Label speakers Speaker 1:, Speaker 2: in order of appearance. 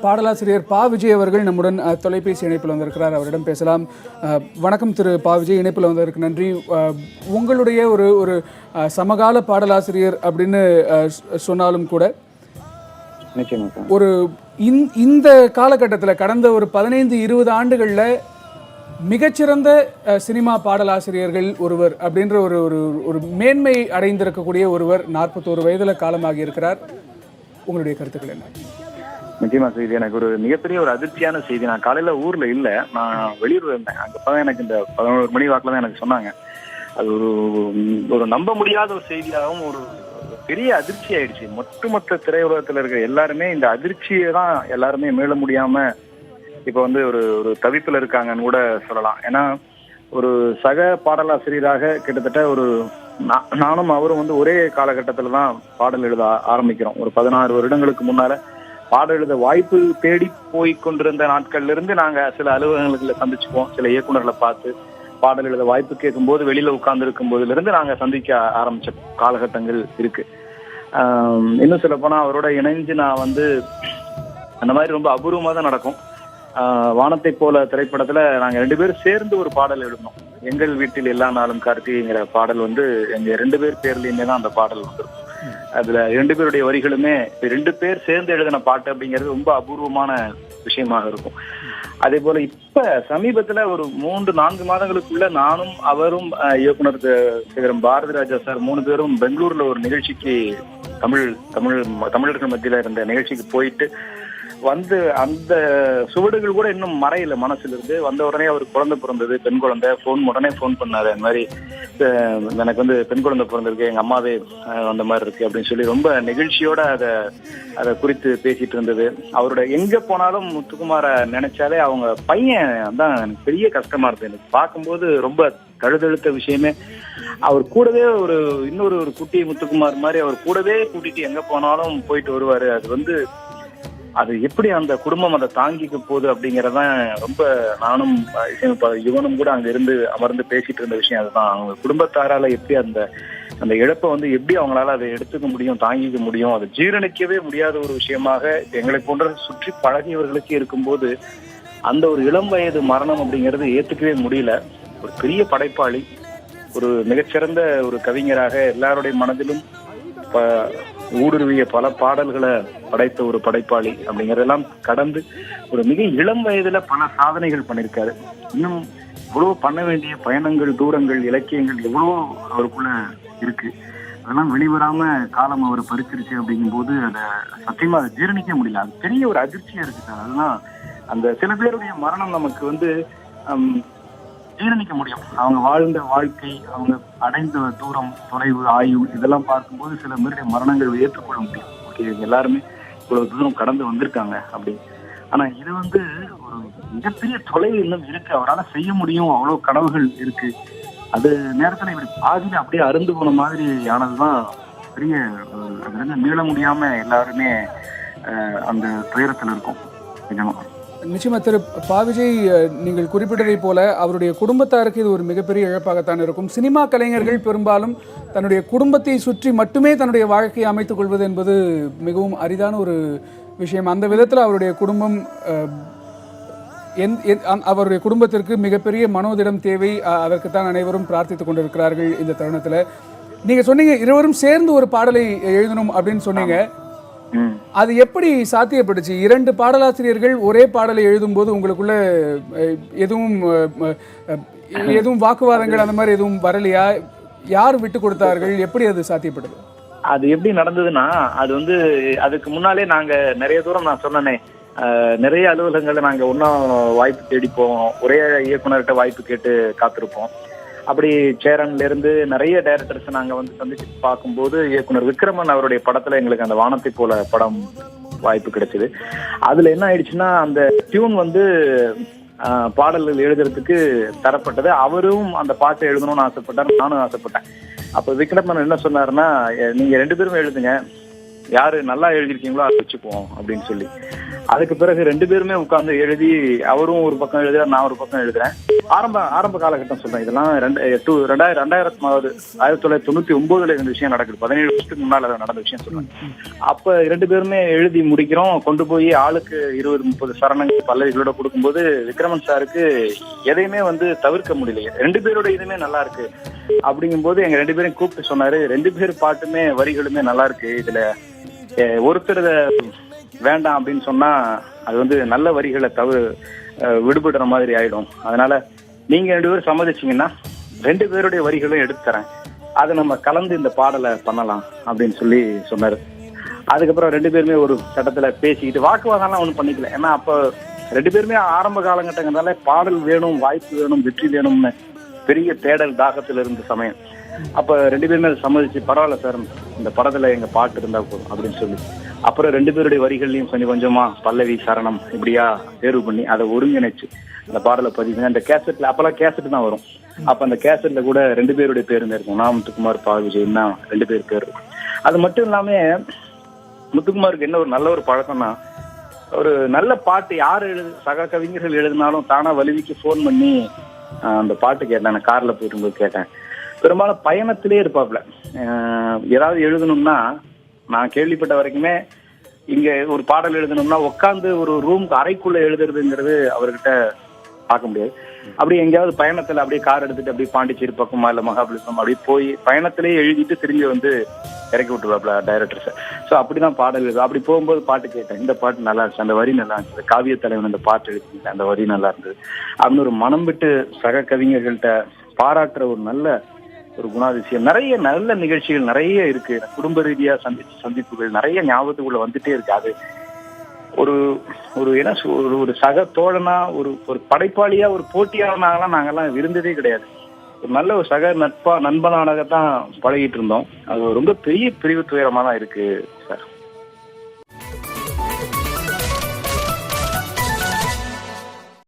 Speaker 1: பாடலாசிரியர் பா விஜய் அவர்கள் நம்முடன் தொலைபேசி இணைப்பில் வந்திருக்கிறார். அவரிடம் பேசலாம். வணக்கம் திரு பா விஜய், இணைப்பில் வந்ததற்கு நன்றி. உங்களுடைய ஒரு ஒரு சமகால பாடலாசிரியர் அப்படின்னு சொன்னாலும் கூட ஒரு இந்த காலகட்டத்தில் கடந்த ஒரு 15-20 ஆண்டுகளில் மிகச்சிறந்த சினிமா பாடலாசிரியர்கள் ஒருவர் அப்படின்ற ஒரு ஒரு மேன்மை அடைந்திருக்கக்கூடிய ஒருவர் 41 வயதில் காலமாகி இருக்கிறார். உங்களுடைய கருத்துக்கள் என்ன?
Speaker 2: நிச்சயமா செய்தி எனக்கு ஒரு மிகப்பெரிய ஒரு அதிர்ச்சியான செய்தி. நான் காலையில ஊர்ல இல்ல, நான் வெளியூர்ல இருந்தேன். அங்கதான் எனக்கு இந்த 11 மணி வாக்குல தான் எனக்கு சொன்னாங்க. அது ஒரு நம்ப முடியாத ஒரு செய்தியாகவும் ஒரு பெரிய அதிர்ச்சி ஆயிடுச்சு. ஒட்டுமொத்த திரையுலகத்துல இருக்கிற எல்லாருமே இந்த அதிர்ச்சியை தான் எல்லாருமே மீள முடியாம இப்ப ஒரு தவிப்புல இருக்காங்கன்னு கூட சொல்லலாம். ஏன்னா ஒரு சக பாடலாசிரியராக கிட்டத்தட்ட நானும் அவரும் ஒரே காலகட்டத்துல தான் பாடல் எழுத ஆரம்பிக்கிறோம். ஒரு 16 வருடங்களுக்கு முன்னால பாடல் எழுத வாய்ப்பு தேடி போய் கொண்டிருந்த நாட்கள்ல இருந்து நாங்க சில அலுவலகங்களை சந்திச்சுப்போம். சில இயக்குநர்களை பார்த்து பாடல் எழுத வாய்ப்பு கேட்கும் போது வெளியில உட்கார்ந்து இருக்கும் போதுல இருந்து நாங்க சந்திக்க ஆரம்பிச்ச காலகட்டங்கள் இருக்கு. இன்னும் சொல்ல போனா அவரோட இணைஞ்சு நான் அந்த மாதிரி ரொம்ப அபூர்வமா தான் நடக்கும். வானத்தை போல திரைப்படத்துல நாங்க 2 பேரும் சேர்ந்து ஒரு பாடல் எழுதணும். எங்கள் வீட்டில் எல்லா நாளும் கார்த்திகைங்கிற பாடல் எங்க 2 பேர் பேர்லயுமே தான் அந்த பாடல் வந்திருக்கும். அதுல 2 பேருடைய வரிகளுமே 2 பேர் சேர்ந்து எழுதின பாட்டு அப்படிங்கிறது ரொம்ப அபூர்வமான விஷயமாக இருக்கும். அதே போல இப்ப சமீபத்துல ஒரு 3-4 மாதங்களுக்குள்ள நானும் அவரும் இயக்குனர் சேகரம் பாரதி ராஜா சார் 3 பேரும் பெங்களூர்ல ஒரு நிகழ்ச்சிக்கு தமிழர்கள் மத்தியில இருந்த நிகழ்ச்சிக்கு போயிட்டு அந்த சுவடுகள் கூட இன்னும் மறையில மனசுல இருந்து. வந்த உடனே அவருக்கு குழந்தை பிறந்தது, பெண் குழந்தை. உடனே போன் பண்ணாரு, அந்த மாதிரி எனக்கு பெண் குழந்தை பிறந்திருக்கு, எங்க அம்மாவே அந்த மாதிரி இருக்கு அப்படின்னு சொல்லி ரொம்ப நெகிழ்ச்சியோட அதை குறித்து பேசிட்டு இருந்தது. அவரோட எங்க போனாலும் முத்துக்குமாரை நினைச்சாலே அவங்க பையன் தான் எனக்கு பெரிய கஷ்டமா இருக்கு. எனக்கு பார்க்கும்போது ரொம்ப தழுதழுத்த விஷயமே அவர் கூடவே இன்னொரு குட்டி முத்துக்குமார் மாதிரி அவர் கூடவே கூட்டிட்டு எங்க போனாலும் போயிட்டு வருவாரு. அது எப்படி அந்த குடும்பம் அதை தாங்கிக்க போகுது அப்படிங்கறதான் ரொம்ப நானும் இவனும் கூட அங்க இருந்து அமர்ந்து பேசிட்டு இருந்த விஷயம் அதுதான். அவங்க குடும்பத்தாரால எப்படி அந்த இழப்பை எப்படி அவங்களால அதை எடுத்துக்க முடியும், தாங்கிக்க முடியும், அதை ஜீரணிக்கவே முடியாத ஒரு விஷயமாக எங்களை போன்ற சுற்றி பழகியவர்களுக்கு இருக்கும்போது அந்த ஒரு இளம் வயது மரணம் அப்படிங்கிறது ஏத்துக்கவே முடியல. ஒரு பெரிய படைப்பாளி, ஒரு மிகச்சிறந்த ஒரு கவிஞராக எல்லாருடைய மனதிலும் ஊடுருவிய பல பாடல்களை படைத்த ஒரு படைப்பாளி அப்படிங்கறதெல்லாம் கடந்து ஒரு மிக இளம் வயதுல பல சாதனைகள் பண்ணியிருக்காரு. இன்னும் இவ்வளவு பண்ண வேண்டிய பயணங்கள், தூரங்கள், இலக்கியங்கள் எவ்வளவோ அவருக்குள்ள இருக்கு. அதெல்லாம் வெளிவராம காலம் அவர் பறிச்சிருச்சு அப்படிங்கும் போது அதை சத்தியமா அதை ஜீரணிக்க முடியல. அது பெரிய ஒரு அதிர்ச்சியா இருக்கு சார். அதுதான் அந்த சில பேருடைய மரணம் நமக்கு ஜீரணிக்க முடியும். அவங்க வாழ்ந்த வாழ்க்கை, அவங்க அடைந்த தூரம், தொலைவு, ஆயுள் இதெல்லாம் பார்க்கும்போது சில பேருடைய மரணங்கள் ஏற்றுக்கொள்ள முடியும். ஓகே, எல்லாருமே இவ்வளவு தூரம் கடந்து வந்திருக்காங்க அப்படி. ஆனா இது ஒரு மிகப்பெரிய தொலைவு இன்னும் இருக்கு. அவரால் செய்ய முடியும், அவ்வளவு கனவுகள் இருக்கு. அது நேரத்துல இப்படி பாதியில அப்படியே அருந்து போன மாதிரி ஆனதுதான் பெரிய அதுல மீள முடியாம எல்லாருமே அந்த துயரத்துல இருக்கும்.
Speaker 1: நிச்சயமா திரு பா விஜய், நீங்கள் குறிப்பிட்டதை போல அவருடைய குடும்பத்தாருக்கு இது ஒரு மிகப்பெரிய இழப்பாகத்தான் இருக்கும். சினிமா கலைஞர்கள் பெரும்பாலும் தன்னுடைய குடும்பத்தை சுற்றி மட்டுமே தன்னுடைய வாழ்க்கையை அமைத்துக் கொள்வது என்பது மிகவும் அரிதான ஒரு விஷயம். அந்த விதத்தில் அவருடைய குடும்பம் அவருடைய குடும்பத்திற்கு மிகப்பெரிய மனோதிடம் தேவை. அதற்குத்தான் அனைவரும் பிரார்த்தித்துக் கொண்டிருக்கிறார்கள் இந்த தருணத்தில். நீங்க சொன்னீங்க இருவரும் சேர்ந்து ஒரு பாடலை எழுதணும் அப்படின்னு சொன்னீங்க. அது எப்படி சாத்தியப்பட்டுச்சு? 2 பாடலாசிரியர்கள் ஒரே பாடலை எழுதும் போது உங்களுக்குள்ள எதுவும் வாக்குவாதங்கள் அந்த மாதிரி எதுவும் வரலையா? யார் விட்டு கொடுத்தார்கள்? எப்படி அது சாத்தியப்பட்டது?
Speaker 2: அது எப்படி நடந்ததுன்னா, அது அதுக்கு முன்னாலே நாங்க நிறைய தூரம் நான் சொன்னேனே, நிறைய அலுவலகங்கள்ல நாங்க ஒன்னும் வாய்ப்பு தேடி போவோம். ஒரே இயக்குனர்கிட்ட வாய்ப்பு கேட்டு காத்திருப்போம். அப்படி சேரன்ல இருந்து நிறைய டைரக்டர்ஸ் நாங்க சந்திச்சு பார்க்கும்போது இயக்குனர் விக்ரமன் அவருடைய படத்துல எங்களுக்கு அந்த வானத்தை போல படம் வாய்ப்பு கிடைச்சது. அதுல என்ன ஆயிடுச்சுன்னா, அந்த டியூன் பாடல்கள் எழுதுறதுக்கு தரப்பட்டது. அவரும் அந்த பாட்டை எழுதணும்னு ஆசைப்பட்டார், நானும் ஆசைப்பட்டேன். அப்ப விக்ரமன் என்ன சொன்னாருன்னா, நீங்க 2 பேரும் எழுதுங்க, யாரு நல்லா எழுதிருக்கீங்களோ அதை வச்சுக்குவோம் அப்படின்னு சொல்லி. அதுக்கு பிறகு 2 பேருமே உட்கார்ந்து எழுதி, அவரும் ஒரு பக்கம் எழுதுறாரு, நான் ஒரு பக்கம் எழுதுறேன். ஆரம்ப காலகட்டம் சொல்றேன். இதெல்லாம் 1999 இந்த விஷயம் நடக்குது. 17 வருஷத்துக்கு முன்னால நடந்த விஷயம் சொல்றேன். அப்ப 2 பேருமே எழுதி முடிக்கிறோம். கொண்டு போய் ஆளுக்கு 20-30 சரணங்கள் பல்லவிகளோட கொடுக்கும்போது விக்ரமன் சாருக்கு எதையுமே தவிர்க்க முடியல. 2 பேரோட இதுமே நல்லா இருக்கு அப்படிங்கும்போது எங்க 2 பேரையும் கூப்பிட்டு சொன்னாரு, 2 பேர் பாட்டுமே வரிகளுமே நல்லா இருக்கு, இதுல ஒருத்தர் வேண்டாம் அப்படின்னு சொன்னா அது நல்ல வரிகளை விடுபடுற மாதிரி ஆயிடும். அதனால நீங்க 2 பேரும் சம்மதிச்சீங்கன்னா 2 பேருடைய வரிகளும் எடுத்து தரேன், அதை நம்ம கலந்து இந்த பாடலை பண்ணலாம் அப்படின்னு சொன்னாரு. அதுக்கப்புறம் 2 பேருமே ஒரு சட்டத்துல பேசிக்கிட்டு வாக்குவாதம்லாம் ஒன்றும் பண்ணிக்கல. ஏன்னா அப்ப 2 பேருமே ஆரம்ப காலகட்டங்கிறதால பாடல் வேணும், வாய்ப்பு வேணும், வெற்றி வேணும்னு பெரிய தேடல் தாகத்துல இருந்த சமயம். அப்ப 2 பேருமே அதை சம்மதிச்சு, பரவாயில்ல சார், இந்த படத்துல எங்க பாட்டு இருந்தா போதும் அப்படின்னு சொல்லி அப்புறம் 2 பேருடைய வரிகள்லையும் கொஞ்சமா பல்லவி சரணம் இப்படியா தேர்வு பண்ணி அதை ஒருங்கிணைச்சு அந்த பாடலை பதிவு. அந்த கேசட்ல அப்பெல்லாம் கேசட் தான் வரும். அப்ப அந்த கேசட்ல கூட 2 பேருடைய பேருமே இருக்கும். நான் முத்துக்குமார், பா விஜய்னா 2 பேர் பேர் இருக்கும். அது மட்டும் இல்லாம முத்துக்குமாருக்கு என்ன ஒரு நல்ல ஒரு பழக்கம்னா, ஒரு நல்ல பாட்டு யார் சக கவிஞர்கள் எழுதினாலும் தானா வலிவிக்கு போன் பண்ணி அந்த பாட்டு கேட்டேன். நான் கார்ல போயிருக்கும்போது கேட்டேன். பெரும்பாலும் பயணத்திலே இருப்பாப்ல. ஏதாவது எழுதணும்னா நான் கேள்விப்பட்ட வரைக்குமே இங்க ஒரு பாடல் எழுதணும்னா உட்காந்து ஒரு ரூம்க்கு அறைக்குள்ள எழுதுறதுங்கிறது அவர்கிட்ட பார்க்க முடியாது. அப்படி எங்கேயாவது பயணத்துல அப்படியே கார் எடுத்துட்டு அப்படியே பாண்டிச்சேரி பக்கமா இல்ல மகாபலிபுரம் அப்படியே போய் பயணத்திலேயே எழுதிட்டு திரும்பி இறக்கி விட்டுருவாப்ல டைரக்டர் சார். ஸோ அப்படிதான் பாடல் எழுது. அப்படி போகும்போது பாட்டு கேட்டேன், இந்த பாட்டு நல்லா இருந்துச்சு, அந்த வரி நல்லா இருந்துச்சு, காவிய தலைவன் அந்த பாட்டு எழுதிங்க, அந்த வரி நல்லா இருந்தது அப்படின்னு ஒரு மனம் விட்டு சக கவிஞர்கள்ட்ட பாராட்டுற ஒரு நல்ல ஒரு குணாதிசயம். நிறைய நல்ல நிகழ்ச்சிகள் நிறைய இருக்கு. குடும்ப ரீதியா சந்திப்புகள் நிறைய ஞாபகத்துக்குள்ள வந்துட்டே இருக்கு. அது ஒரு என்ன ஒரு சக தோழனா, ஒரு படைப்பாளியா, ஒரு போட்டியாளனாகலாம் நாங்கெல்லாம் இருந்ததே கிடையாது. ஒரு நல்ல ஒரு சக நண்பனாகத்தான் பழகிட்டு இருந்தோம். அது ரொம்ப பெரிய பிரிவு துயரமா தான் இருக்கு சார்.